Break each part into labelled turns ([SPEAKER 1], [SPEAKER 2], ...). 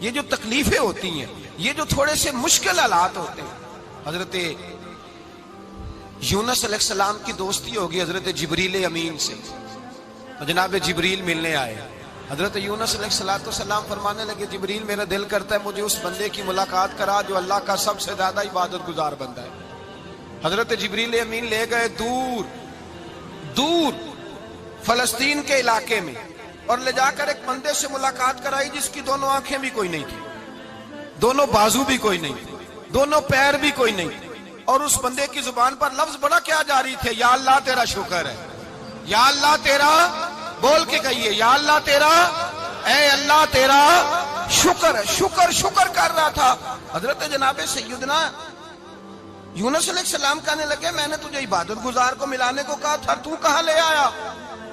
[SPEAKER 1] یہ جو تکلیفیں ہوتی ہیں، یہ جو تھوڑے سے مشکل حالات ہوتے ہیں. حضرت یونس علیہ السلام کی دوستی ہوگی حضرت جبریل امین سے. جناب جبریل ملنے آئے. حضرت یونس علیہ السلام فرمانے لگے جبریل میرا دل کرتا ہے مجھے اس بندے کی ملاقات کرا جو اللہ کا سب سے زیادہ عبادت گزار بندہ ہے. حضرت جبریل امین لے گئے دور دور فلسطین کے علاقے میں اور لے جا کر ایک بندے سے ملاقات کرائی جس کی دونوں آنکھیں بھی کوئی نہیں تھی، دونوں بازو بھی کوئی نہیں تھی، دونوں پیر بھی کوئی نہیں تھی. اور اس بندے کی زبان پر لفظ بڑا کیا جاری تھے، یا اللہ تیرا شکر ہے، یا اللہ تیرا، بول کے کہیے یا اللہ تیرا، اے اللہ تیرا شکر ہے. شکر شکر کر رہا تھا. حضرت جناب سیدنا یونس علیہ السلام کہنے لگے میں نے تجھے عبادت گزار کو ملانے کو کہا تھا، تو کہاں لے آیا؟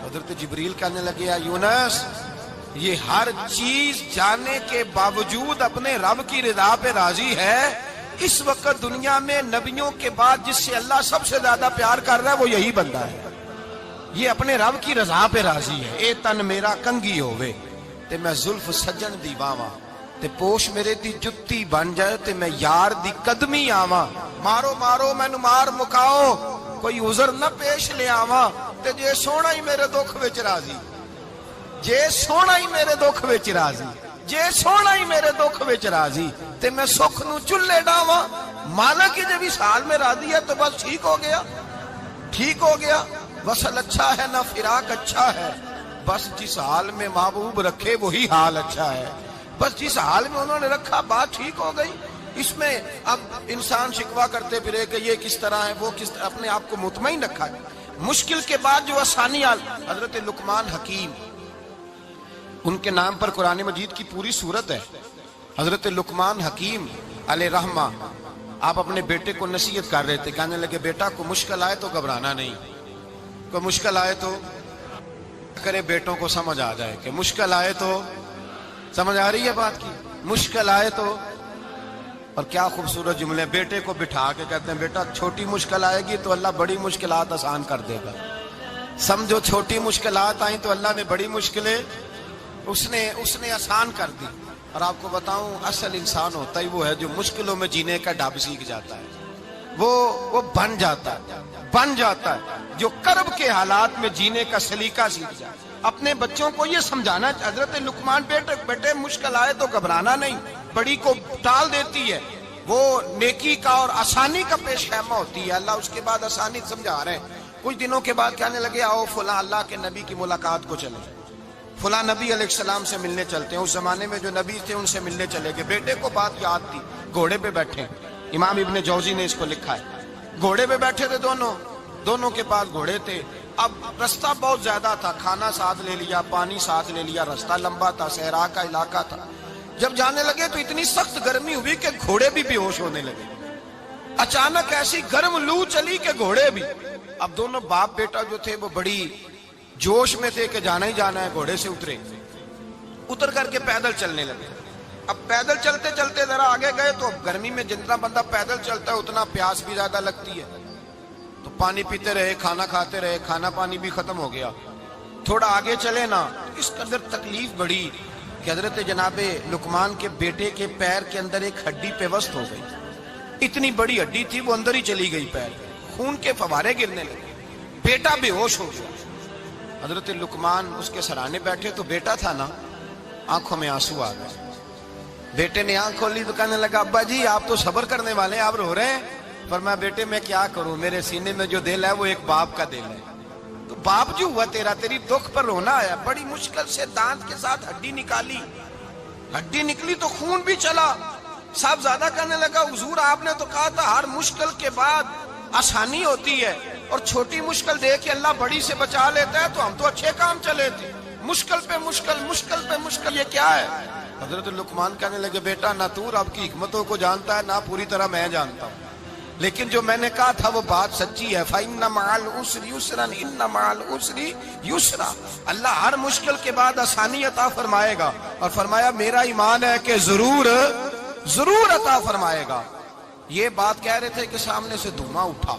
[SPEAKER 1] حضرت جبریل کہنے لگے یا یونس یہ ہر چیز جانے کے باوجود اپنے رب کی رضا پہ راضی ہے. اس وقت دنیا میں نبیوں کے بعد جس سے اللہ سب سے زیادہ پیار کر رہا ہے وہ یہی بندہ ہے. یہ اپنے رب کی رضا پہ راضی ہے. اے تن میرا کنگی ہوئے تے میں زلف سجن دی باواں تے پوش میرے دی جتی بن جائے تے میں یار دی قدمی آواں. مارو مارو مینو مار مکاؤ کوئی عذر نہ پیش لے آواں تے جے سونا ہی میرے دکھ وچ راضی، جے سونا ہی میرے دکھ وچ راضی، جے سونا ہی میرے دکھ وچ راضی تے میں سکھ نو چلے ڈاواں. مالک جے بھی سال میں راضی ہے تو بس ٹھیک ہو گیا، ٹھیک ہو گیا. وصل اچھا ہے نہ فراق اچھا ہے، بس جس حال میں محبوب رکھے وہی حال اچھا ہے. بس جس حال میں انہوں نے رکھا بات ٹھیک ہو گئی. اس میں اب انسان شکوہ کرتے پھرے کہ یہ کس طرح ہے وہ کس طرح، اپنے آپ کو مطمئن رکھا ہے. مشکل کے بعد جو آسانی حضرت لقمان حکیم، ان کے نام پر قرآن مجید کی پوری سورت ہے. حضرت لقمان حکیم علیہ رحمہ آپ اپنے بیٹے کو نصیحت کر رہے تھے. کہنے لگے بیٹا کو مشکل آئے تو گھبرانا نہیں، کوئی مشکل آئے تو کرے بیٹوں کو سمجھ آ جائے کہ مشکل آئے تو، سمجھ آ رہی ہے بات کی، مشکل آئے تو. اور کیا خوبصورت جملے. بیٹے کو بٹھا کے کہتے ہیں بیٹا چھوٹی مشکل آئے گی تو اللہ بڑی مشکلات آسان کر دے گا. سمجھو چھوٹی مشکلات آئیں تو اللہ نے بڑی مشکلیں اس نے آسان کر دی. اور آپ کو بتاؤں اصل انسان ہوتا ہی وہ ہے جو مشکلوں میں جینے کا ڈھب سیکھ جاتا ہے، وہ بن جاتا ہے جو کرب کے حالات میں جینے کا سلیقہ سیکھ جائے. اپنے بچوں کو یہ سمجھانا. حضرت لقمان بیٹے مشکل آئے تو گھبرانا نہیں، بڑی کو ٹال دیتی ہے، وہ نیکی کا اور آسانی کا پیش خیمہ ہوتی ہے. اللہ اس کے بعد آسانی سمجھا رہے ہیں. کچھ دنوں کے بعد کہنے لگے آؤ فلاں اللہ کے نبی کی ملاقات کو چلے، فلاں نبی علیہ السلام سے ملنے چلتے ہیں. اس زمانے میں جو نبی تھے ان سے ملنے چلے گئے. بیٹے کو بات یاد تھی، گھوڑے پہ بیٹھے. امام ابن جوزی نے اس کو لکھا ہے. گھوڑے پہ بیٹھے تھے دونوں کے پاس گھوڑے تھے. اب رستہ بہت زیادہ تھا، کھانا ساتھ لے لیا، پانی ساتھ لے لیا، رستہ لمبا تھا، صحرا کا علاقہ تھا. جب جانے لگے تو اتنی سخت گرمی ہوئی کہ گھوڑے بھی بے ہوش ہونے لگے. اچانک ایسی گرم لو چلی کہ گھوڑے بھی. اب دونوں باپ بیٹا جو تھے وہ بڑی جوش میں تھے کہ جانا ہی جانا ہے. گھوڑے سے اتر کر کے پیدل چلنے لگے. اب پیدل چلتے چلتے ذرا آگے گئے تو اب گرمی میں جتنا بندہ پیدل چلتا ہے اتنا پیاس بھی زیادہ لگتی ہے. تو پانی پیتے رہے، کھانا کھاتے رہے، کھانا پانی بھی ختم ہو گیا. تھوڑا آگے چلے نا، اس قدر تکلیف بڑی کہ حضرت جناب لقمان کے بیٹے کے پیر کے اندر ایک ہڈی پیوست ہو گئی. اتنی بڑی ہڈی تھی وہ اندر ہی چلی گئی. پیر خون کے فوارے گرنے لگے. بیٹا بے ہوش ہو گیا. حضرت لقمان اس کے سرانے بیٹھے تو بیٹا تھا نا، آنکھوں میں آنسو آ گئے. بیٹے نے آنکھ کھولی تو کہنے لگا ابا جی آپ تو صبر کرنے والے ہیں، آپ رو رہے ہیں. فرمایا بیٹے میں کیا کروں، میرے سینے میں جو دل ہے وہ ایک باپ کا دل ہے. تو باپ جو ہوا تیرا، تیری دکھ پر رونا آیا. بڑی مشکل سے دانت کے ساتھ ہڈی نکالی. ہڈی نکلی تو خون بھی چلا. صاحب زیادہ کہنے لگا حضور آپ نے تو کہا تھا ہر مشکل کے بعد آسانی ہوتی ہے، اور چھوٹی مشکل دے کے اللہ بڑی سے بچا لیتا ہے. تو ہم تو اچھے کام چلے تھے، مشکل پہ مشکل، مشکل پہ مشکل، یہ کیا ہے؟ حضرت لقمان کہنے لگے بیٹا نہ تو رب کی حکمتوں کو جانتا ہے نہ پوری طرح میں جانتا ہوں، لیکن جو میں نے کہا تھا وہ بات سچی ہے. فَإِنَّ مَعَ الْعُسْرِ يُسْرًا إِنَّ مَعَ الْعُسْرِ يُسْرًا. اللہ ہر مشکل کے بعد آسانی عطا فرمائے گا. اور فرمایا میرا ایمان ہے کہ ضرور عطا فرمائے گا. یہ بات کہہ رہے تھے کہ سامنے سے دھواں اٹھا،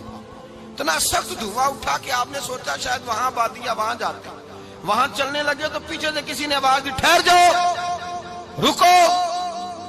[SPEAKER 1] اتنا سخت دھواں اٹھا کہ آپ نے سوچا شاید وہاں وادی ہے وہاں جاتے. وہاں چلنے لگے تو پیچھے سے کسی نے آواز دی ٹھہر جاؤ، رکو.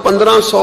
[SPEAKER 2] 1500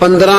[SPEAKER 2] 15,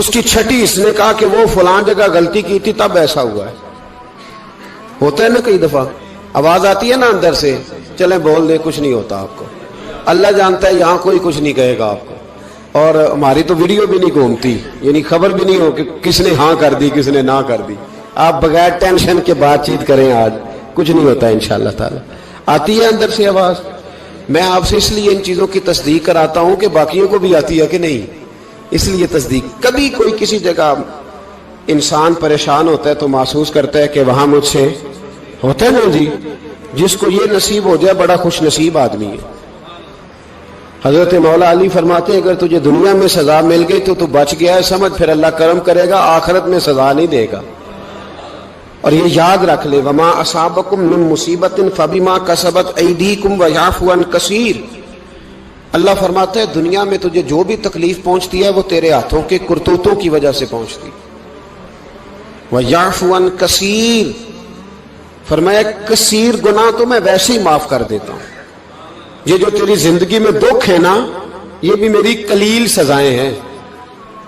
[SPEAKER 2] اس کی چھٹی اس نے کہا کہ وہ فلان جگہ غلطی کی تھی تب ایسا ہوا ہے. ہوتا ہے نا کئی دفعہ آواز آتی ہے نا اندر سے, چلیں بول دیں کچھ نہیں ہوتا آپ کو. اللہ جانتا ہے یہاں کوئی کچھ نہیں کہے گا آپ کو, اور ہماری تو ویڈیو بھی نہیں گھومتی, یعنی خبر بھی نہیں ہو کہ کس نے ہاں کر دی کس نے نہ کر دی. آپ بغیر ٹینشن کے بات چیت کریں, آج کچھ نہیں ہوتا انشاءاللہ تعالی. آتی ہے اندر سے آواز. میں آپ سے اس لیے ان چیزوں کی تصدیق کراتا ہوں کہ باقیوں کو بھی آتی ہے کہ نہیں, اس لیے تصدیق. کبھی کوئی کسی جگہ انسان پریشان ہوتا ہے تو محسوس کرتا ہے کہ وہاں مجھ سے ہوتا ہے نا جی, جس کو یہ نصیب ہو جائے بڑا خوش نصیب آدمی ہے. حضرت مولا علی فرماتے ہیں اگر تجھے دنیا میں سزا مل گئی تو بچ گیا ہے, سمجھ پھر اللہ کرم کرے گا, آخرت میں سزا نہیں دے گا. اور یہ یاد رکھ لے, وما اصابکم من مصیبت فبما کسبت ایدیکم ویعفو عن کثیر. اللہ فرماتا ہے دنیا میں تجھے جو بھی تکلیف پہنچتی ہے وہ تیرے ہاتھوں کے کرتوتوں کی وجہ سے پہنچتی. ویعفو عن کثیر, فرمایا کثیر گناہ تو میں ویسے ہی معاف کر دیتا ہوں. یہ جو تیری زندگی میں دکھ ہے نا, یہ بھی میری قلیل سزائیں ہیں.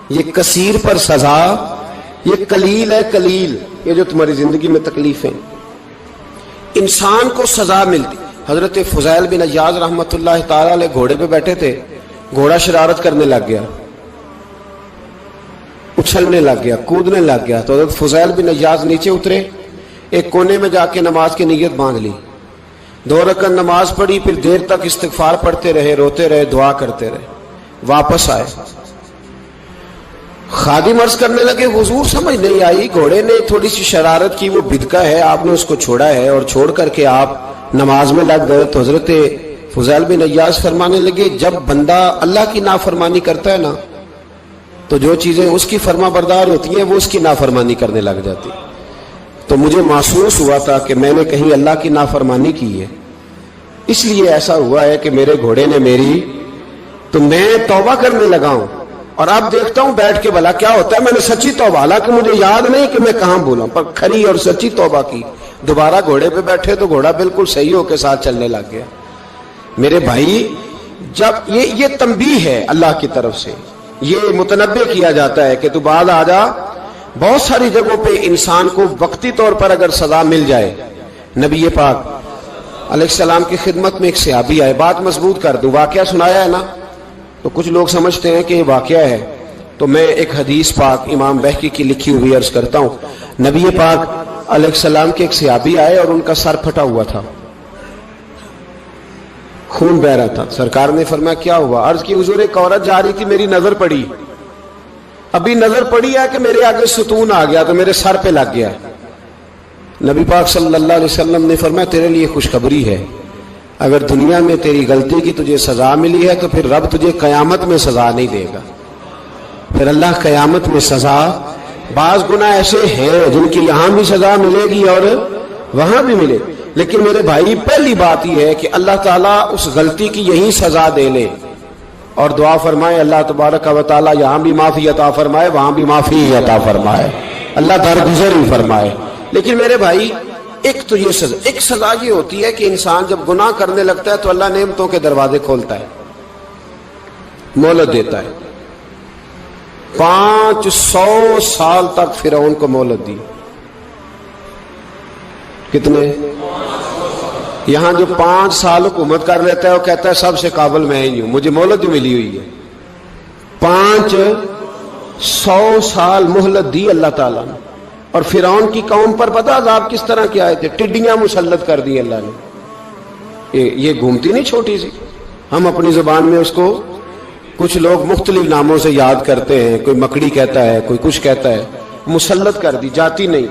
[SPEAKER 2] یہ کثیر پر سزا, یہ قلیل ہے قلیل. یہ جو تمہاری زندگی میں تکلیف ہیں, انسان کو سزا ملتی. حضرت فضیل بن عیاض رحمۃ اللہ تعالی علیہ گھوڑے پہ بیٹھے تھے, گھوڑا شرارت کرنے لگ گیا, اچھلنے لگ گیا, کودنے لگ گیا. تو حضرت فضیل بن عیاض نیچے اترے, ایک کونے میں جا کے نماز کی نیت باندھ لی, 2 رکعت نماز پڑھی, پھر دیر تک استغفار پڑھتے رہے, روتے رہے, دعا کرتے رہے. واپس آئے, خادم عرض کرنے لگے حضور سمجھ نہیں آئی, گھوڑے نے تھوڑی سی شرارت کی, وہ بدکا ہے, آپ نے اس کو چھوڑا ہے اور چھوڑ کر کے آپ نماز میں لگ گئے. تو حضرت فضیل بن عیاض فرمانے لگے جب بندہ اللہ کی نافرمانی کرتا ہے نا تو جو چیزیں اس کی فرما بردار ہوتی ہیں وہ اس کی نافرمانی کرنے لگ جاتی. تو مجھے محسوس ہوا تھا کہ میں نے کہیں اللہ کی نافرمانی کی ہے, اس لیے ایسا ہوا ہے کہ میرے گھوڑے نے میری, تو میں توبہ کرنے لگا ہوں. اور اب دیکھتا ہوں بیٹھ کے بھلا کیا ہوتا ہے. میں نے سچی توبہ, حالانکہ مجھے یاد نہیں کہ میں کہاں بولا, پر کھری اور سچی توبہ کی. دوبارہ گھوڑے پہ بیٹھے تو گھوڑا بالکل صحیح ہو کے ساتھ چلنے لگ گیا. میرے بھائی, جب یہ تنبیہ ہے اللہ کی طرف سے, یہ متنبہ کیا جاتا ہے کہ تو بعد آ جا. بہت ساری جگہوں پہ انسان کو وقتی طور پر اگر سزا مل جائے, نبی پاک علیہ السلام کی خدمت میں ایک صحابی آئے, بات مضبوط کر دوں, واقعہ سنایا ہے نا تو کچھ لوگ سمجھتے ہیں کہ یہ واقعہ ہے, تو میں ایک حدیث پاک امام بہقی کی لکھی ہوئی عرض کرتا ہوں. نبی پاک علیہ السلام کے ایک صحابی آئے اور ان کا سر پھٹا ہوا تھا, خون بہ رہا تھا. سرکار نے فرمایا کیا ہوا؟ عرض کی حضور ایک عورت جا رہی تھی, میری نظر پڑی, ابھی نظر پڑی ہے کہ میرے آگے ستون آ گیا تو میرے سر پہ لگ گیا. نبی پاک صلی اللہ علیہ وسلم نے فرمایا تیرے لیے خوشخبری ہے, اگر دنیا میں تیری غلطی کی تجھے سزا ملی ہے تو پھر رب تجھے قیامت میں سزا نہیں دے گا. پھر اللہ قیامت میں سزا, بعض گناہ ایسے ہیں جن کی یہاں بھی سزا ملے گی اور وہاں بھی ملے, لیکن میرے بھائی پہلی بات یہ ہے کہ اللہ تعالیٰ اس غلطی کی یہی سزا دے لے, اور دعا فرمائے اللہ تبارک و تعالیٰ یہاں بھی معافی عطا فرمائے, وہاں بھی معافی عطا فرمائے, اللہ درگزر ہی فرمائے. لیکن میرے بھائی ایک تو یہ سزا, ایک سزا یہ ہوتی ہے کہ انسان جب گناہ کرنے لگتا ہے تو اللہ نعمتوں کے دروازے کھولتا ہے, مہلت دیتا ہے. 500 سال تک فرعون کو مہلت دی. کتنے؟ یہاں جو 5 سال حکومت کر لیتا ہے وہ کہتا ہے سب سے قابل میں ہی ہوں, مجھے مہلت ملی ہوئی ہے. 500 سال مہلت دی اللہ تعالیٰ نے. اور فرعون کی قوم پر پتہ عذاب کس طرح کے آئے تھے؟ ٹڈیاں مسلط کر دی اللہ نے. یہ گھومتی نہیں چھوٹی سی, ہم اپنی زبان میں اس کو کچھ لوگ مختلف ناموں سے یاد کرتے ہیں, کوئی مکڑی کہتا ہے, کوئی کچھ کہتا ہے. مسلط کر دی, جاتی نہیں.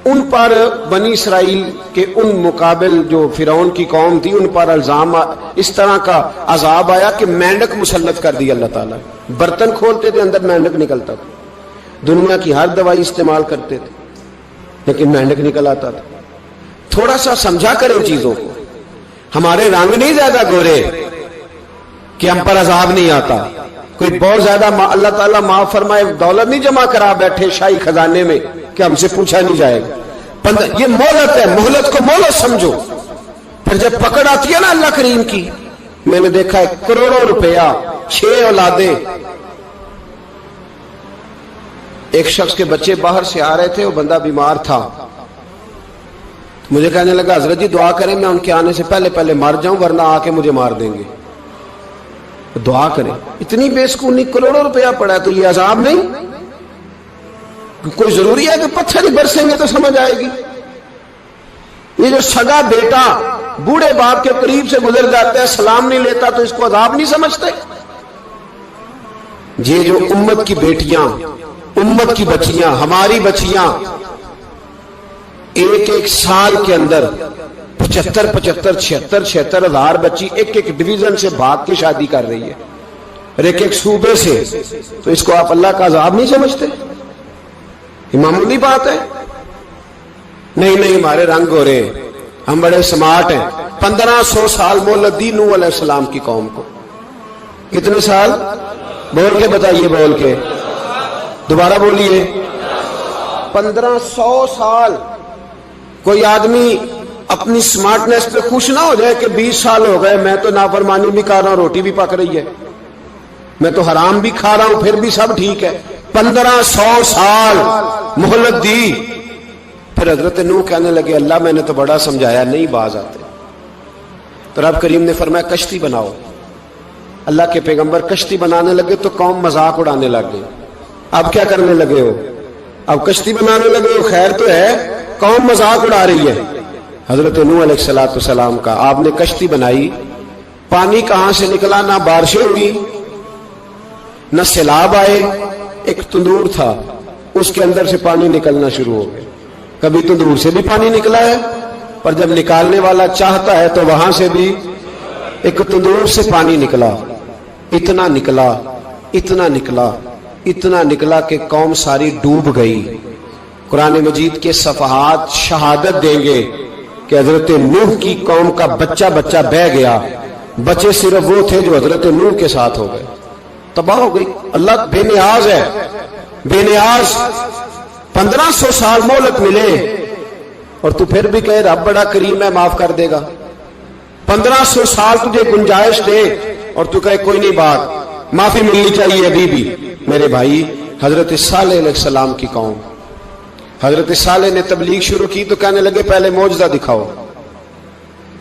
[SPEAKER 2] ان پر بنی اسرائیل کے ان مقابل جو فرعون کی قوم تھی ان پر الزام اس طرح کا عذاب آیا کہ مینڈک مسلط کر دی اللہ تعالیٰ. برتن کھولتے تھے اندر مینڈک نکلتا تھا, دنیا کی ہر دوائی استعمال کرتے تھے لیکن مینڈک نکل آتا تھا. تھوڑا سا سمجھا کریں چیزوں کو. ہمارے رنگ نہیں زیادہ گورے کہ ہم پر عذاب نہیں آتا. کوئی بہت زیادہ اللہ تعالیٰ معاف فرمائے دولت نہیں جمع کرا بیٹھے شاہی خزانے میں کہ ہم سے پوچھا نہیں جائے گا. یہ مہلت ہے, مہلت کو مہلت سمجھو. پھر جب پکڑ آتی ہے نا اللہ کریم کی, میں نے دیکھا ہے کروڑوں روپیہ, 6 اولادیں, ایک شخص کے بچے باہر سے آ رہے تھے, وہ بندہ بیمار تھا. مجھے کہنے لگا حضرت جی دعا کریں میں ان کے آنے سے پہلے پہلے مر جاؤں ورنہ آ کے مجھے مار دیں گے. دعا کریں. اتنی بے سکونی, کروڑوں روپیہ پڑا ہے تو یہ عذاب نہیں؟ کوئی ضروری ہے کہ پتھر ہی برسیں گے تو سمجھ آئے گی؟ یہ جو سگا بیٹا بوڑھے باپ کے قریب سے گزر جاتا ہے, سلام نہیں لیتا تو اس کو عذاب نہیں سمجھتے؟ یہ جو امت کی بیٹیاں, امت کی بچیاں, ہماری بچیاں ایک ایک سال کے اندر 75,000 ہزار بچی ایک ایک ڈویژن سے بھاگ کے شادی کر رہی ہے, اور ایک ایک صوبے سے, تو اس کو آپ اللہ کا عذاب نہیں سمجھتے؟ یہ معمولی بات ہے. نہیں ہمارے رنگ ہو رہے ہیں, ہم بڑے سمارٹ ہیں. 1500 سال مہلت دی نوح علیہ السلام کی قوم کو. کتنے سال؟ بول کے بتائیے, بول کے دوبارہ بولیے. 1500 سال. کوئی آدمی اپنی سمارٹنس پہ خوش نہ ہو جائے کہ 20 سال ہو گئے میں تو نافرمانی بھی کر رہا ہوں, روٹی بھی پک رہی ہے, میں تو حرام بھی کھا رہا ہوں, پھر بھی سب ٹھیک ہے. 1500 سال مہلت دی. پھر حضرت نوح کہنے لگے اللہ میں نے تو بڑا سمجھایا, نہیں باز آتے. تو رب کریم نے فرمایا کشتی بناؤ. اللہ کے پیغمبر کشتی بنانے لگے تو قوم مذاق اڑانے لگ گئی. اب کیا کرنے لگے ہو؟ اب کشتی بنانے لگے ہو, خیر تو ہے, قوم مذاق اڑا رہی ہے. حضرت نوح علیہ السلام کا آپ نے کشتی بنائی, پانی کہاں سے نکلا؟ نہ بارشیں ہوئی نہ سیلاب آئے. ایک تندور تھا, اس کے اندر سے پانی نکلنا شروع ہو گیا. کبھی تندور سے بھی پانی نکلا ہے, پر جب نکالنے والا چاہتا ہے تو وہاں سے بھی ایک تندور سے پانی نکلا. اتنا نکلا, اتنا نکلا, اتنا نکلا کہ قوم ساری ڈوب گئی. قرآن مجید کے صفحات شہادت دیں گے کہ حضرت نوح کی قوم کا بچہ بہ گیا. بچے صرف وہ تھے جو حضرت نوح کے ساتھ ہو گئے, تباہ ہو گئی. اللہ بے نیاز ہے, بے نیاز. 1500 سال مہلت ملے اور تو پھر بھی کہے رب بڑا کریم ہے, معاف کر دے گا. 1500 سال تجھے گنجائش دے اور تو کہے کوئی نہیں, بات معافی ملنی چاہیے ابھی بھی. میرے بھائی, حضرت صالح علیہ السلام کی قوم, حضرت صالح نے تبلیغ شروع کی تو کہنے لگے پہلے معجزہ دکھاؤ.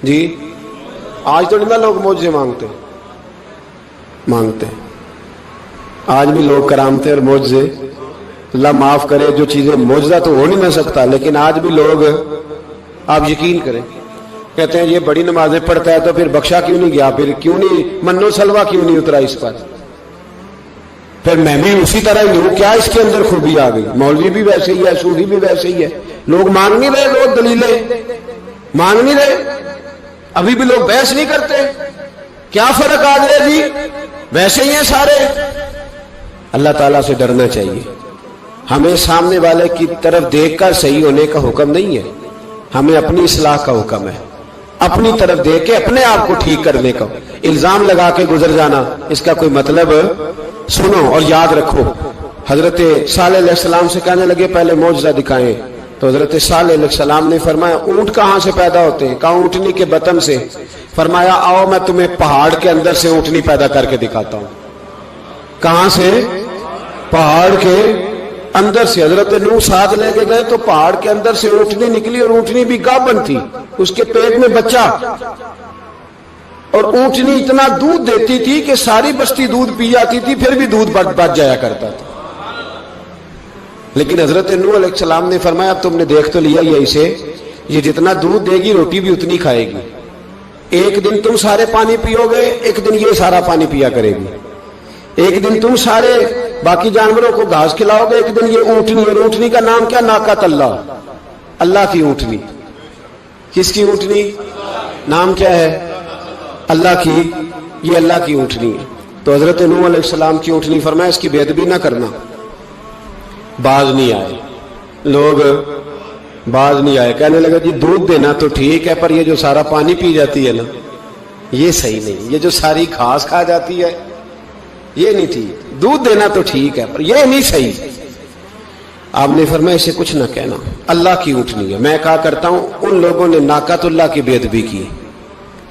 [SPEAKER 2] جی آج تو نہیں نا لوگ معجزے مانگتے, آج بھی لوگ کرامتے اور معجزے, اللہ معاف کرے, جو چیزیں معجزہ تو ہو نہیں نہ سکتا, لیکن آج بھی لوگ, آپ یقین کریں, کہتے ہیں یہ بڑی نمازیں پڑھتا ہے تو پھر بخشا کیوں نہیں گیا, پھر کیوں نہیں منو سلوا کیوں نہیں اترا اس پر, پھر میں بھی اسی طرح ہی ہوں, کیا اس کے اندر خوبی آ گئی؟ مولوی بھی ویسے ہی ہے, صوفی بھی ویسے ہی ہے. لوگ مانگ نہیں رہے, لوگ دلیلیں مانگ نہیں رہے, ابھی بھی لوگ بحث نہیں کرتے. کیا فرق آ گیا جی, ویسے ہی ہیں سارے. اللہ تعالیٰ سے ڈرنا چاہیے. ہمیں سامنے والے کی طرف دیکھ کر صحیح ہونے کا حکم نہیں ہے, ہمیں اپنی اصلاح کا حکم ہے. اپنی طرف دیکھ کے اپنے آپ کو ٹھیک کرنے کا. الزام لگا کے گزر جانا, اس کا کوئی مطلب. سنو اور یاد رکھو, حضرت صالح علیہ السلام سے کہنے لگے پہلے معجزہ دکھائیں. تو حضرت صالح علیہ السلام نے فرمایا اونٹ کہاں سے پیدا ہوتے ہیں؟ کہا اونٹنی کے بطن سے. فرمایا آؤ میں تمہیں پہاڑ کے اندر سے اونٹنی پیدا کر کے دکھاتا ہوں. کہاں سے؟ پہاڑ کے اندر سے. حضرت نوح ساتھ لے کے گئے تو پہاڑ کے اندر سے اونٹنی نکلی, اور اونٹنی بھی گابن تھی, اس کے پیٹ میں بچہ, اور اونٹنی اتنا دودھ دیتی تھی کہ ساری بستی دودھ پی جاتی تھی, پھر بھی دودھ بچ جایا کرتا تھا. لیکن حضرت نوح علیہ السلام نے فرمایا اب تم نے دیکھ تو لیا یہ اسے, یہ جتنا دودھ دے گی روٹی بھی اتنی کھائے گی. ایک دن تم سارے پانی پیو گے, ایک دن یہ سارا پانی پیا کرے گی. ایک دن تم سارے باقی جانوروں کو گھاس کھلاؤ گے, ایک دن یہ اونٹنی. اور اونٹنی کا نام کیا؟ ناقۃ اللہ, اللہ کی اونٹنی. کس کی اونٹنی؟ نام کیا ہے؟ اللہ کی. یہ اللہ کی اونٹنی ہے. تو حضرت نوح علیہ السلام کی اونٹنی. فرمایا اس کی بے ادبی نہ کرنا. باز نہیں آئے لوگ, باز نہیں آئے. کہنے لگا جی دودھ دینا تو ٹھیک ہے, پر یہ جو سارا پانی پی جاتی ہے نا یہ صحیح نہیں. یہ جو ساری گھاس کھا جاتی ہے یہ نہیں ٹھیک. دودھ دینا تو ٹھیک ہے پر یہ نہیں صحیح. آپ نے فرمایا اسے کچھ نہ کہنا, اللہ کی اونٹنی ہے. میں کہا کرتا ہوں ان لوگوں نے ناقۃ اللہ کی بے ادبی کی.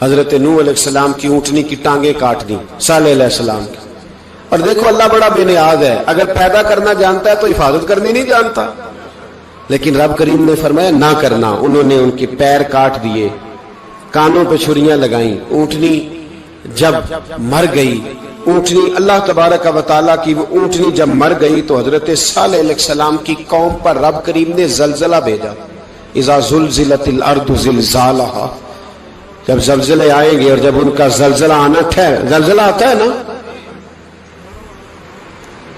[SPEAKER 2] حضرت نوح علیہ السلام کی اونٹنی کی ٹانگیں کاٹ دی, صالح علیہ السلام کی. اور دیکھو اللہ بڑا بے نیاز ہے، اگر پیدا کرنا جانتا ہے تو حفاظت کرنی نہیں جانتا. لیکن رب کریم نے فرمایا نہ کرنا. انہوں نے ان کے پیر کاٹ دیے، کانوں پہ چھریاں لگائیں. اونٹنی جب مر گئی، اونٹنی اللہ تبارک و تعالیٰ کی وہ اونٹنی جب مر گئی تو حضرت صالح علیہ السلام کی قوم پر رب کریم نے زلزلہ بھیجا. اذا زلزلت الارض زلزالها، جب زلزلے آئیں گے اور جب ان کا زلزلہ آنا زلزلہ آتا ہے نا،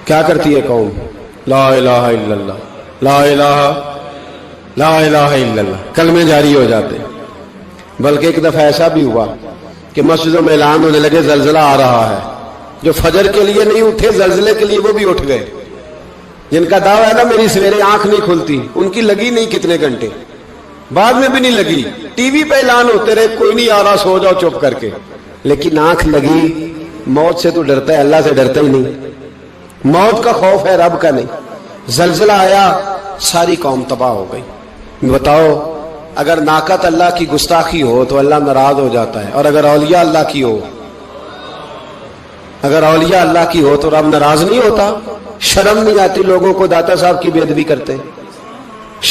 [SPEAKER 2] کیا کرتی ہے قوم؟ لا الہ الا اللہ، لا الہ الا اللہ، کلمے جاری ہو جاتے. بلکہ ایک دفعہ ایسا بھی ہوا کہ مسجدوں میں اعلان ہونے لگے زلزلہ آ رہا ہے. جو فجر کے لیے نہیں اٹھے زلزلے کے لیے وہ بھی اٹھ گئے. جن کا دعویٰ ہے نا میری سویرے آنکھ نہیں کھلتی، ان کی لگی نہیں کتنے گھنٹے، بعد میں بھی نہیں لگی. ٹی وی پہ اعلان ہوتے رہے کوئی نہیں آ رہا، سو جاؤ چپ کر کے. لیکن آنکھ لگی. موت سے تو ڈرتا ہے، اللہ سے ڈرتا ہی نہیں. موت کا خوف ہے، رب کا نہیں. زلزلہ آیا، ساری قوم تباہ ہو گئی. بتاؤ اگر ناقت اللہ کی گستاخی ہو تو اللہ ناراض ہو جاتا ہے، اور اگر اولیاء اللہ کی ہو، اگر اولیاء اللہ کی ہو تو رب ناراض نہیں ہوتا. شرم نہیں آتی لوگوں کو داتا صاحب کی بے ادبی کرتے،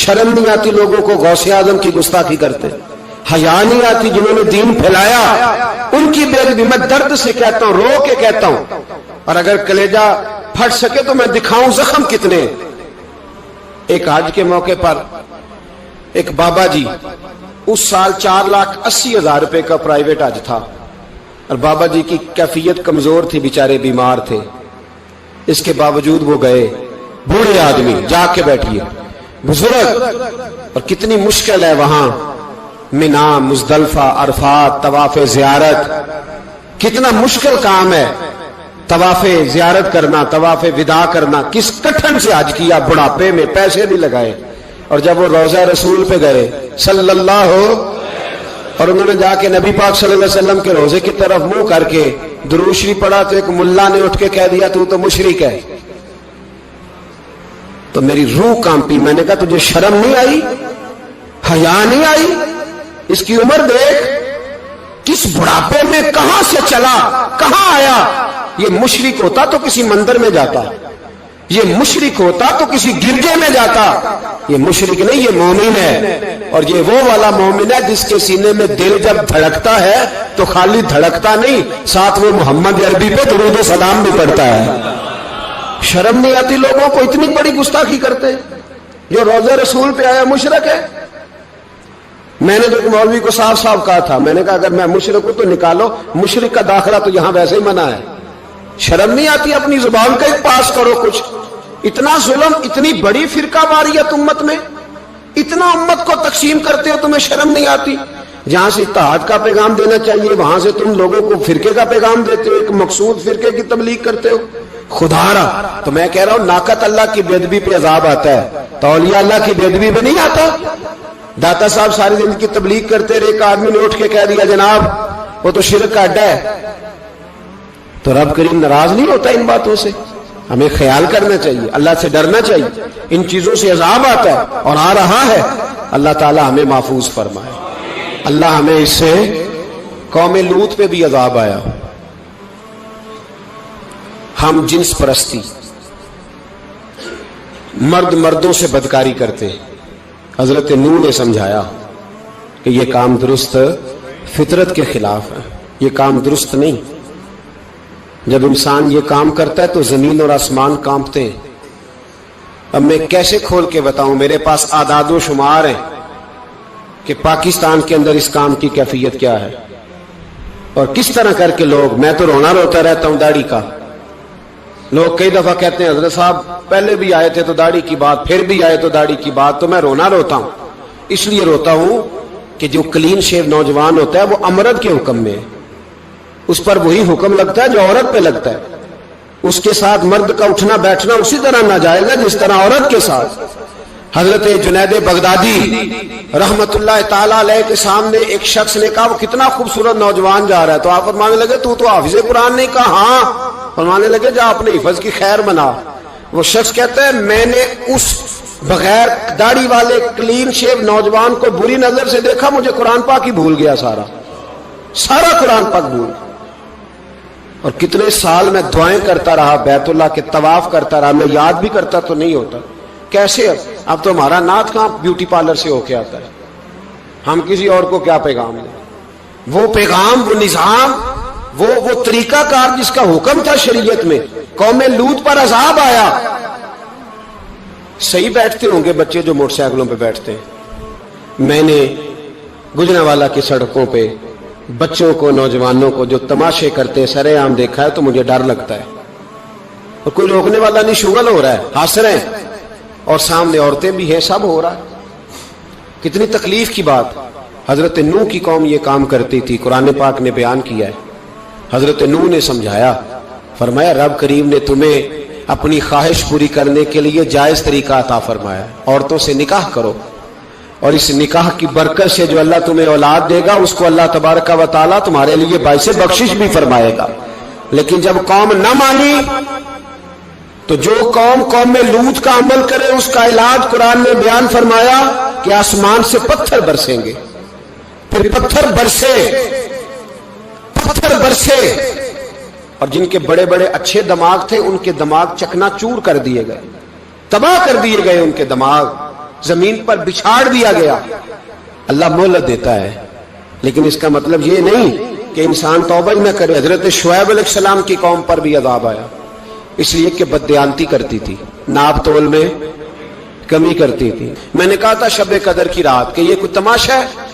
[SPEAKER 2] شرم نہیں آتی لوگوں کو غوث اعظم کی گستاخی کرتے، حیا نہیں آتی جنہوں نے دین پھیلایا ان کی بے ادبی. میں درد سے کہتا ہوں، رو کے کہتا ہوں، اور اگر کلیجہ پھٹ سکے تو میں دکھاؤں زخم کتنے. ایک حج کے موقع پر ایک بابا جی، اس سال 4,80,000 روپے کا پرائیویٹ حج تھا، اور بابا جی کی کیفیت کمزور تھی، بیچارے بیمار تھے. اس کے باوجود وہ گئے. بوڑھے آدمی، جا کے بیٹھیے، بزرگ، اور کتنی مشکل ہے وہاں منا، مزدلفہ، عرفات، طواف زیارت، کتنا مشکل کام ہے طواف زیارت کرنا، طواف وداع کرنا. کس کٹھن سے حج کیا، بڑھاپے میں، پیسے بھی لگائے. اور جب وہ روضہ رسول پہ گئے صلی اللہ، اور انہوں نے جا کے نبی پاک صلی اللہ علیہ وسلم کے روزے کی طرف منہ کر کے درود شریف پڑھا تو ایک ملا نے اٹھ کے کہہ دیا تو مشرک ہے. تو میری روح کانپی. میں نے کہا تجھے شرم نہیں آئی، حیا نہیں آئی؟ اس کی عمر دیکھ، کس بڑھاپے میں کہاں سے چلا، کہاں آیا. یہ مشرک ہوتا تو کسی مندر میں جاتا، یہ مشرک ہوتا تو کسی گرجے میں جاتا. یہ مشرک نہیں، یہ مومن ہے. اور یہ وہ والا مومن ہے جس کے سینے میں دل جب دھڑکتا ہے تو خالی دھڑکتا نہیں، ساتھ وہ محمد عربی پہ درود و سلام بھی پڑھتا ہے. شرم نہیں آتی لوگوں کو؟ اتنی بڑی گستاخی کرتے. جو روزہ رسول پہ آیا مشرک ہے. میں نے تو ایک مولوی کو صاف صاف کہا تھا، میں نے کہا اگر میں مشرک ہوں تو نکالو، مشرک کا داخلہ تو یہاں ویسے ہی منع ہے. شرم نہیں آتی؟ اپنی زبان کا ایک پاس کرو کچھ. اتنا ظلم، اتنی بڑی فرقہ واریت امت میں، اتنا امت کو تقسیم کرتے ہو، تمہیں شرم نہیں آتی؟ جہاں سے اتحاد کا پیغام دینا چاہیے وہاں سے تم لوگوں کو فرقے کا پیغام دیتے ہو، ایک مقصود فرقے کی تبلیغ کرتے ہو. خدا را، تو میں کہہ رہا ہوں ناقت اللہ کی بے ادبی پہ عذاب آتا ہے، تو اولیاء اللہ کی بے ادبی پہ نہیں آتا. داتا صاحب ساری زندگی تبلیغ کرتے رہے، ایک آدمی نے اٹھ کے کہہ دیا جناب وہ تو شرک کا اڈا ہے، تو رب کریم ناراض نہیں ہوتا ان باتوں سے؟ ہمیں خیال کرنا چاہیے، اللہ سے ڈرنا چاہیے. ان چیزوں سے عذاب آتا ہے اور آ رہا ہے. اللہ تعالی ہمیں محفوظ فرمائے. اللہ ہمیں اس سے، قوم لوط پہ بھی عذاب آیا. ہم جنس پرستی، مرد مردوں سے بدکاری کرتے. حضرت نوح نے سمجھایا کہ یہ کام درست فطرت کے خلاف ہے، یہ کام درست نہیں. جب انسان یہ کام کرتا ہے تو زمین اور آسمان کانپتے ہیں. اب میں کیسے کھول کے بتاؤں؟ میرے پاس اعداد و شمار ہیں کہ پاکستان کے اندر اس کام کی کیفیت کیا ہے اور کس طرح کر کے لوگ، میں تو رونا روتا رہتا ہوں داڑھی کا. لوگ کئی دفعہ کہتے ہیں حضرت صاحب پہلے بھی آئے تھے تو داڑھی کی بات، پھر بھی آئے تو داڑھی کی بات. تو میں رونا روتا ہوں، اس لیے روتا ہوں کہ جو کلین شیو نوجوان ہوتا ہے وہ امرد کے حکم میں ہے، اس پر وہی حکم لگتا ہے جو عورت پہ لگتا ہے. اس کے ساتھ مرد کا اٹھنا بیٹھنا اسی طرح ناجائز ہے جس طرح عورت کے ساتھ. حضرت جنید بغدادی رحمت اللہ تعالی علیہ کے سامنے ایک شخص نے کہا وہ کتنا خوبصورت نوجوان جا رہا ہے، تو آپ فرمانے لگے تو حافظ قرآن نہیں؟ کہا ہاں. فرمانے لگے جا اپنے حفظ کی خیر بنا. وہ شخص کہتا ہے میں نے اس بغیر داڑھی والے کلین شیو نوجوان کو بری نظر سے دیکھا، مجھے قرآن پاک ہی بھول گیا، سارا قرآن پاک بھول. اور کتنے سال میں دعائیں کرتا رہا, بیت اللہ کے طواف کرتا رہا, میں یاد بھی کرتا تو نہیں ہوتا. کیسے اب تو ہمارا نعت کہاں بیوٹی پارلر سے ہو کے آتا ہے, ہم کسی اور کو کیا پیغام دیں. وہ پیغام, وہ نظام, وہ طریقہ کار جس کا حکم تھا شریعت میں, قوم لوط پر عذاب آیا. صحیح بیٹھتے ہوں گے بچے جو موٹر سائیکلوں پہ بیٹھتے ہیں. میں نے گجرانوالہ کی سڑکوں پہ بچوں کو, نوجوانوں کو جو تماشے کرتے سرے عام دیکھا ہے تو مجھے ڈر لگتا ہے. اور کوئی روکنے والا نہیں, شغل ہو رہا ہے, ہنس رہے ہیں, اور سامنے عورتیں بھی ہیں, سب ہو رہا ہے. کتنی تکلیف کی بات. حضرت نوح کی قوم یہ کام کرتی تھی, قرآن پاک نے بیان کیا ہے. حضرت نوح نے سمجھایا, فرمایا رب کریم نے تمہیں اپنی خواہش پوری کرنے کے لیے جائز طریقہ عطا فرمایا, عورتوں سے نکاح کرو, اور اس نکاح کی برکت سے جو اللہ تمہیں اولاد دے گا اس کو اللہ تبارک و تعالیٰ تمہارے لیے باعث بخشش بھی فرمائے گا. لیکن جب قوم نہ مانی تو جو قوم میں لوط کا عمل کرے اس کا علاج قرآن نے بیان فرمایا کہ آسمان سے پتھر برسیں گے. پھر پتھر برسے, اور جن کے بڑے بڑے اچھے دماغ تھے ان کے دماغ چکنا چور کر دیے گئے, تباہ کر دیے گئے, ان کے دماغ زمین پر بچھاڑ دیا گیا. اللہ مہلت دیتا ہے, لیکن اس کا مطلب یہ نہیں کہ انسان توبہ نہ کرے. حضرت شعیب علیہ السلام کی قوم پر بھی عذاب آیا, اس لیے کہ بددیانتی کرتی تھی, ناپ تول میں کمی کرتی تھی. میں نے کہا تھا شب قدر کی رات کہ یہ کوئی تماشا ہے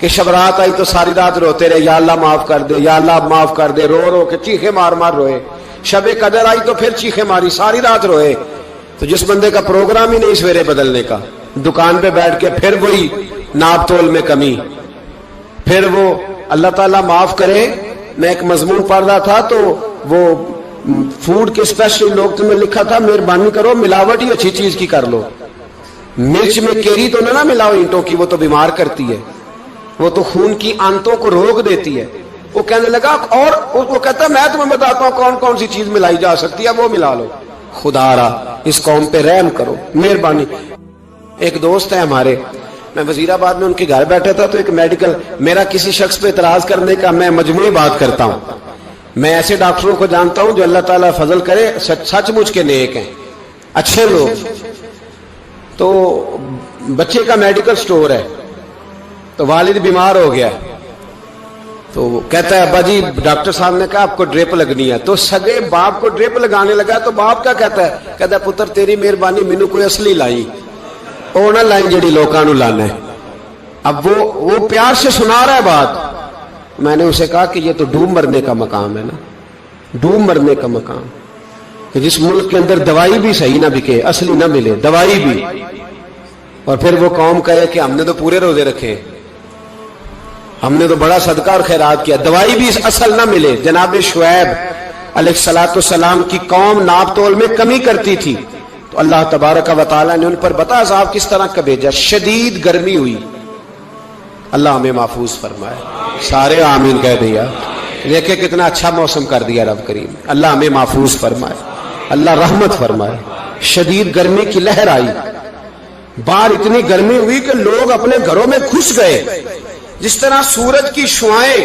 [SPEAKER 2] کہ شب رات آئی تو ساری رات روتے رہے, یا اللہ معاف کر دے, یا اللہ معاف کر دے, رو رو کے چیخے مار مار روئے. شب قدر آئی تو پھر چیخے ماری, ساری رات روئے. تو جس بندے کا پروگرام ہی نہیں سویرے بدلنے کا, دکان پہ بیٹھ کے پھر وہی ناپ تول میں کمی, پھر وہ اللہ تعالیٰ معاف کرے. میں ایک مضمون پڑھ رہا تھا تو وہ فوڈ کے اسپیشل لوگ میں لکھا تھا مہربانی کرو ملاوٹ ہی اچھی چیز کی کر لو, مرچ میں کیری تو نہ ملاؤ اینٹوں کی, وہ تو بیمار کرتی ہے, وہ تو خون کی آنتوں کو روک دیتی ہے. وہ کہنے لگا, اور وہ کہتا ہے میں تمہیں بتاتا ہوں کون کون سی چیز ملائی جا سکتی ہے, وہ ملا لو. خدا را اس قوم پہ رحم کرو, مہربانی. ایک دوست ہے ہمارے, میں وزیر آباد میں ان کے گھر بیٹھا تھا تو ایک میڈیکل, میرا کسی شخص پہ اعتراض کرنے کا میں مجموعی بات کرتا ہوں. میں ایسے ڈاکٹروں کو جانتا ہوں جو اللہ تعالیٰ فضل کرے سچ مچ کے نیک ہیں, اچھے لوگ. تو بچے کا میڈیکل سٹور ہے, تو والد بیمار ہو گیا, تو وہ کہتا ہے ابا جی ڈاکٹر صاحب نے کہا آپ کو ڈرپ لگنی ہے. تو سگے باپ کو ڈرپ لگانے لگا تو باپ کیا کہتا ہے پتر تیری مہربانی مینو کوئی اصلی لائی, وہ نہ لائیں جڑی لوکاں نو لانا ہے. اب وہ پیار سے سنا رہا ہے بات. میں نے اسے کہا کہ یہ تو ڈوب مرنے کا مقام ہے نا, ڈوب مرنے کا مقام, کہ جس ملک کے اندر دوائی بھی صحیح نہ بکے, اصلی نہ ملے دوائی بھی, اور پھر وہ قوم کہے کہ ہم نے تو پورے روزے رکھے, ہم نے تو بڑا صدقہ اور خیرات کیا, دوائی بھی اصل نہ ملے. جناب شعیب علیہ السلام کی قوم ناپ تول میں کمی کرتی تھی, تو اللہ تبارک و تعالیٰ نے ان پر بتا عذاب کس طرح کا بھیجا. شدید گرمی ہوئی, اللہ ہمیں محفوظ فرمائے. سارے آمین کہہ دیا. دیکھیں کتنا اچھا موسم کر دیا رب کریم, اللہ ہمیں محفوظ فرمائے, اللہ رحمت فرمائے. شدید گرمی کی لہر آئی, باہر اتنی گرمی ہوئی کہ لوگ اپنے گھروں میں گھس گئے. جس طرح سورج کی شعائیں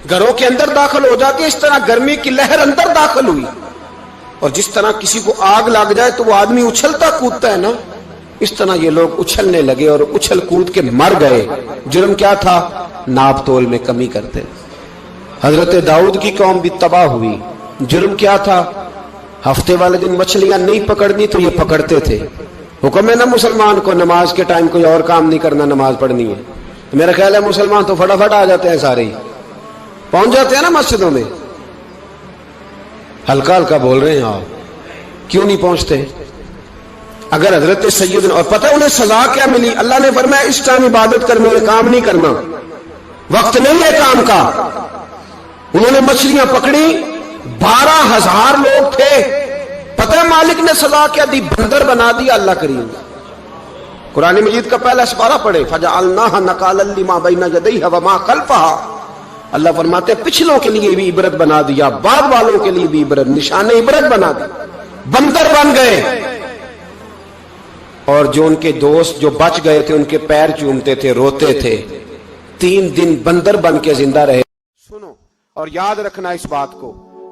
[SPEAKER 2] گھروں کے اندر داخل ہو جاتی ہے, اس طرح گرمی کی لہر اندر داخل ہوئی. اور جس طرح کسی کو آگ لگ جائے تو وہ آدمی اچھلتا کودتا ہے نا, اس طرح یہ لوگ اچھلنے لگے اور اچھل کود کے مر گئے. جرم کیا تھا؟ ناپ تول میں کمی کرتے. حضرت داؤد کی قوم بھی تباہ ہوئی. جرم کیا تھا؟ ہفتے والے دن مچھلیاں نہیں پکڑنی تو یہ پکڑتے تھے. حکم ہے نا مسلمان کو نماز کے ٹائم کوئی اور کام نہیں کرنا, نماز پڑھنی ہے. تو میرا خیال ہے مسلمان تو فٹافٹ آ جاتے ہیں, سارے ہی پہنچ جاتے ہیں نا مسجدوں میں. ہلکا ہلکا بول رہے ہیں آپ, کیوں نہیں پہنچتے؟ اگر حضرت سیدنا, اور پتہ انہیں سزا کیا ملی؟ اللہ نے فرمایا اس ٹائم عبادت کرنے میں کام نہیں کرنا, وقت نہیں ہے کام کا. انہوں نے مچھلیاں پکڑی, 12,000 لوگ تھے. پتہ ہے مالک نے سزا کیا دی؟ بندر بنا دیا اللہ کریم. قرآن مجید کا پہلا سپارہ پڑھے, فَجَعَلْنَاهَا نَكَالًا لِمَا بَيْنَ يَدَيْهَا وَمَا خَلْفَهَا. اللہ فرماتے ہیں پچھلوں کے لیے بھی عبرت بنا دیا, بعد والوں کے لیے بھی عبرت, نشان عبرت بنا دیا. بندر بن گئے, اور جو ان کے دوست جو بچ گئے تھے ان کے پیر چومتے تھے, روتے تھے. 3 دن بندر بن کے زندہ رہے. سنو اور یاد رکھنا اس بات کو,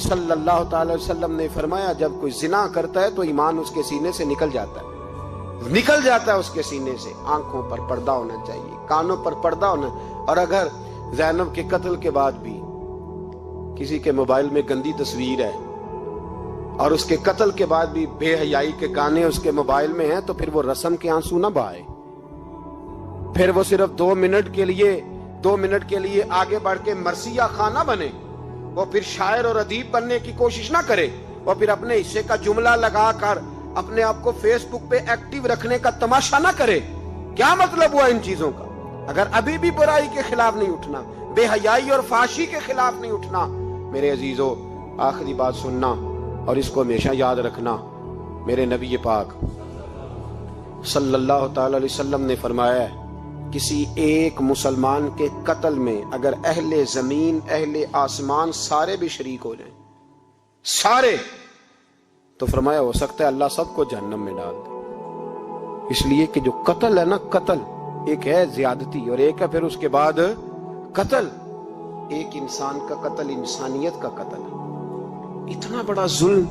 [SPEAKER 2] صلی اللہ تعالی وسلم نے فرمایا جب کوئی زنا کرتا ہے تو ایمان اس کے سینے سے نکل جاتا ہے اس کے سینے سے. آنکھوں پر پردہ ہونا چاہیے, کانوں پر پردہ ہونا. اور اگر زینب کے قتل کے بعد بھی کسی کے موبائل میں گندی تصویر ہے اور اس کے قتل کے بعد بھی بے حیائی کے گانے اس کے موبائل میں ہیں تو پھر وہ رسم کے آنسو نہ بہائے, پھر وہ صرف 2 منٹ کے لیے آگے بڑھ کے مرثیہ خانہ بنے, وہ پھر شاعر اور ادیب بننے کی کوشش نہ کرے, وہ پھر اپنے حصے کا جملہ لگا کر اپنے آپ کو فیس بک پہ ایکٹیو رکھنے کا تماشا نہ کرے. کیا مطلب ہوا ان چیزوں کا؟ اگر ابھی بھی برائی کے خلاف نہیں اٹھنا, بے حیائی اور فحاشی کے خلاف نہیں اٹھنا, میرے عزیزو آخری بات سننا اور اس کو ہمیشہ یاد رکھنا. میرے نبی پاک صلی اللہ تعالی علیہ وسلم نے فرمایا ہے کسی ایک مسلمان کے قتل میں اگر اہل زمین اہل آسمان سارے بھی شریک ہو جائیں, سارے, تو فرمایا ہو سکتا ہے اللہ سب کو جہنم میں ڈال دے. اس لیے کہ جو قتل ہے نا, قتل ایک ہے زیادتی اور ایک ہے پھر اس کے بعد قتل. ایک انسان کا قتل انسانیت کا قتل ہے, اتنا بڑا ظلم.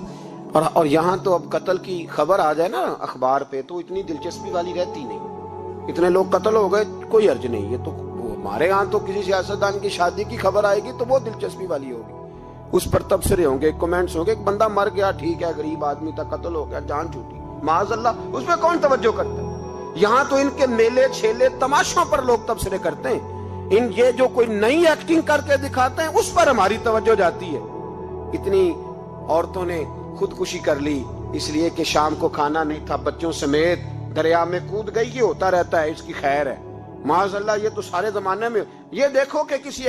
[SPEAKER 2] اور یہاں تو اب قتل کی خبر آ جائے نا اخبار پہ تو اتنی دلچسپی والی رہتی نہیں. اتنے لوگ قتل ہو گئے, کوئی حرج نہیں. یہ تو ہمارے ہاں تو کسی سیاستدان کی شادی کی خبر آئے گی تو وہ دلچسپی والی ہوگی, اس پر تبصرے ہوں گے, کمنٹس ہوں گے, ایک بندہ مر گیا ٹھیک ہے, غریب آدمی تھا, قتل ہو گیا, جان چھوٹی, معاذ اللہ, اس پہ کون توجہ کرتا ہے؟ یہاں تو ان کے میلے چھیلے تماشوں پر لوگ تبصرے کرتے ہیں. یہ جو کوئی نئی ایکٹنگ کر کے دکھاتے ہیں اس پر ہماری توجہ جاتی ہے. اتنی عورتوں نے خودکشی کر لی اس لیے کہ شام کو کھانا نہیں تھا, بچوں سمیت دریا میں کود گئی. یہ ہوتا رہتا ہے, اس کی خیر ہے. معاذ اللہ, یہ تو سارے زمانے میں. یہ دیکھو کہ کسی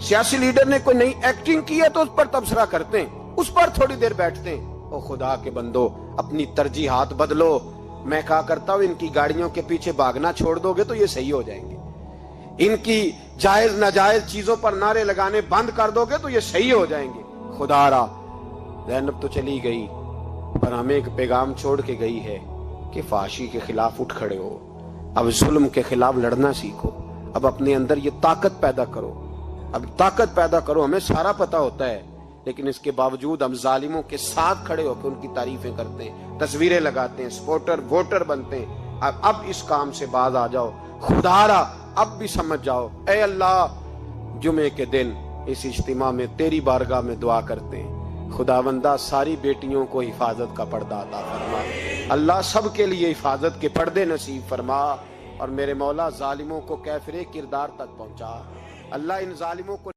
[SPEAKER 2] سیاسی لیڈر نے کوئی نئی ایکٹنگ کی ہے تو اس پر تبصرہ کرتے ہیں, اس پر تھوڑی دیر بیٹھتے ہیں. او خدا کے بندو, اپنی ترجیحات بدلو. میں کہا کرتا ہوں ان کی گاڑیوں کے پیچھے بھاگنا چھوڑ دو گے تو یہ صحیح ہو جائیں گے. ان کی جائز ناجائز چیزوں پر نعرے لگانے بند کر دو گے تو یہ صحیح ہو جائیں گے. خدا را, زینب تو چلی گئی پر ہمیں ایک پیغام چھوڑ کے گئی ہے کہ فحاشی کے خلاف اٹھ کھڑے ہو. اب ظلم کے خلاف لڑنا سیکھو, اب اپنے اندر یہ طاقت پیدا کرو, ہمیں سارا پتا ہوتا ہے لیکن اس کے باوجود ہم ظالموں کے ساتھ کھڑے ہو کے ان کی تعریفیں کرتے ہیں, تصویریں لگاتے ہیں, سپورٹر ووٹر بنتے ہیں. اب اس کام سے باز آ جاؤ. خدا را, اب بھی سمجھ جاؤ. اے اللہ, جمعے کے دن اس اجتماع میں تیری بارگاہ میں دعا کرتے ہیں, خداوندہ ساری بیٹیوں کو حفاظت کا پردہ عطا فرما. اللہ سب کے لیے حفاظت کے پردے نصیب فرما. اور میرے مولا ظالموں کو کیفر کردار تک پہنچا. اللہ ان ظالموں کو